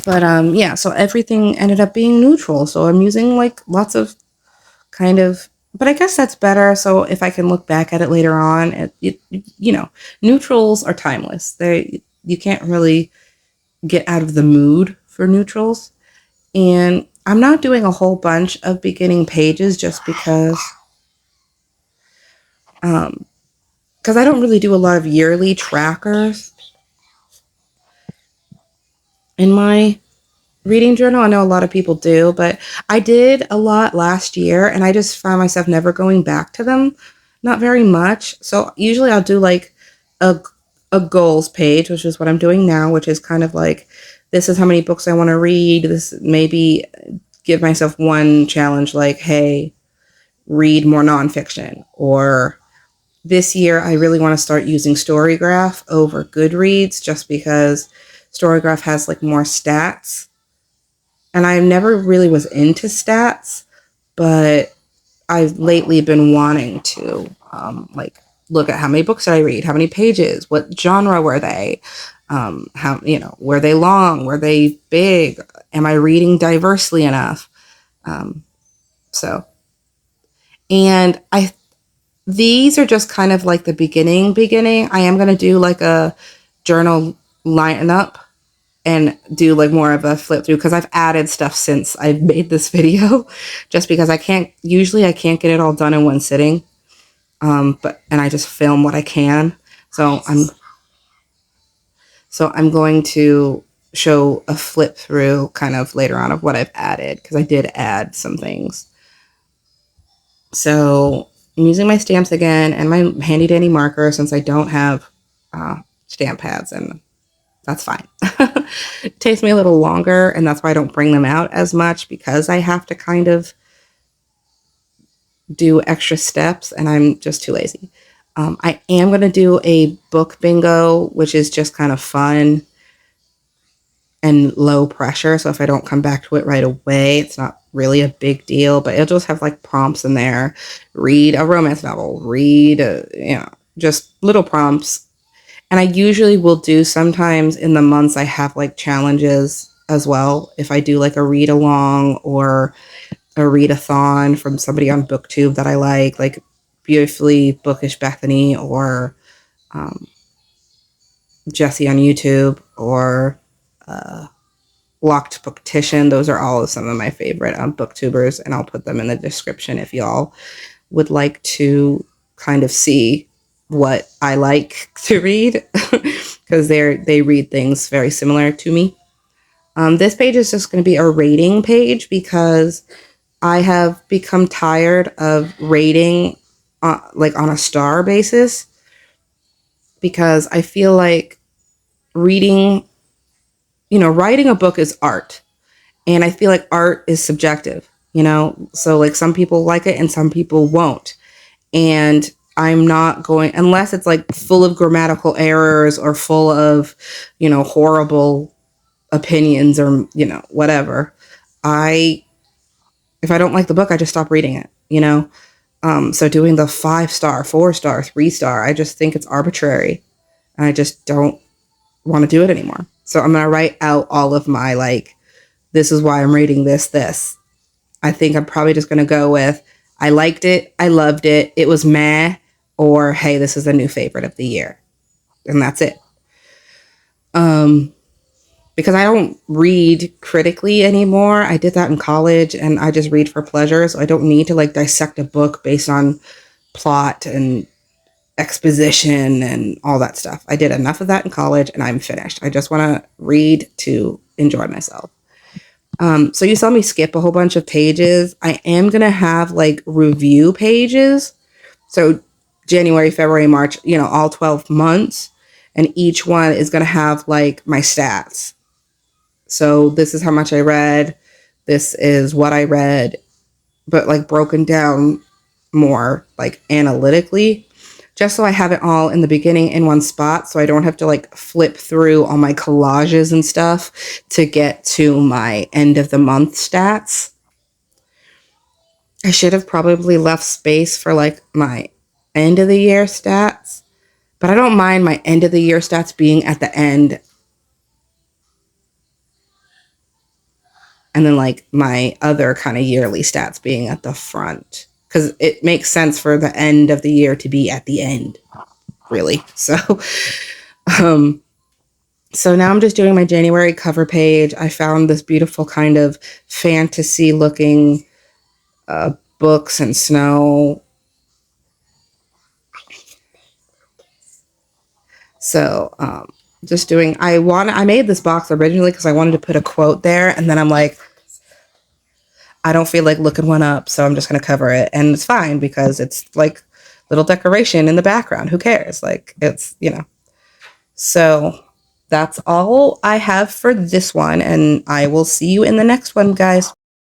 But yeah, so everything ended up being neutral. So I'm using like lots of kind of, but I guess that's better. So if I can look back at it later on, you know, neutrals are timeless. You can't really get out of the mood for neutrals. And I'm not doing a whole bunch of beginning pages just because I don't really do a lot of yearly trackers in my reading journal. I know a lot of people do, but I did a lot last year and I just found myself never going back to them. Not very much. So usually I'll do like a, a goals page, which is what I'm doing now, which is kind of like, this is how many books I want to read. This maybe give myself one challenge like, hey, read more nonfiction. Or this year, I really want to start using Storygraph over Goodreads just because Storygraph has like more stats. And I never really was into stats, but I've lately been wanting to like look at how many books did I read, how many pages, what genre were they, how, you know, were they long, were they big, am I reading diversely enough? Um, so, and I these are just kind of like the beginning. I am going to do like a journal lineup and do like more of a flip through because I've added stuff since I've made this video just because I can't get it all done in one sitting. And I just film what I can. So I'm going to show a flip through kind of later on of what I've added because I did add some things. So I'm using my stamps again and my handy dandy marker since I don't have stamp pads, and that's fine. It takes me a little longer, and that's why I don't bring them out as much because I have to kind of do extra steps and I'm just too lazy. I am going to do a book bingo, which is just kind of fun and low pressure. So if I don't come back to it right away, it's not really a big deal, but it'll just have like prompts in there. Read a romance novel, just little prompts. And I usually will do sometimes in the months I have like challenges as well. If I do like a read along or a readathon from somebody on BookTube that I like Beautifully Bookish Bethany or Jesse on YouTube or Locked Booktition. Those are all of some of my favorite booktubers, and I'll put them in the description if y'all would like to kind of see what I like to read because they read things very similar to me. This page is just going to be a rating page because I have become tired of rating like on a star basis because I feel like reading, writing a book is art. And I feel like art is subjective, So like some people like it and some people won't. And I'm not going, unless it's like full of grammatical errors or full of, horrible opinions or, whatever. If I don't like the book, I just stop reading it. So doing the 5-star, 4-star, 3-star, I just think it's arbitrary. And I just don't want to do it anymore. So I'm going to write out all of my like, this is why I'm rating this. I think I'm probably just going to go with, I liked it, I loved it, it was meh, or hey, this is a new favorite of the year. And that's it. Because I don't read critically anymore. I did that in college and I just read for pleasure. So I don't need to like dissect a book based on plot and exposition and all that stuff. I did enough of that in college and I'm finished. I just want to read to enjoy myself. So you saw me skip a whole bunch of pages. I am going to have like review pages. So January, February, March, all 12 months. And each one is going to have like my stats. So this is how much I read. This is what I read, but like broken down more like analytically, just so I have it all in the beginning in one spot. So I don't have to like flip through all my collages and stuff to get to my end of the month stats. I should have probably left space for like my end of the year stats, but I don't mind my end of the year stats being at the end and then like my other kind of yearly stats being at the front, because it makes sense for the end of the year to be at the end, really. Um, so now I'm just doing my January cover page. I found this beautiful kind of fantasy looking books and snow. So just doing. I made this box originally because I wanted to put a quote there, and then I'm like, I don't feel like looking one up, so I'm just gonna cover it, and it's fine because it's like little decoration in the background. Who cares? Like it's So that's all I have for this one, and I will see you in the next one, guys.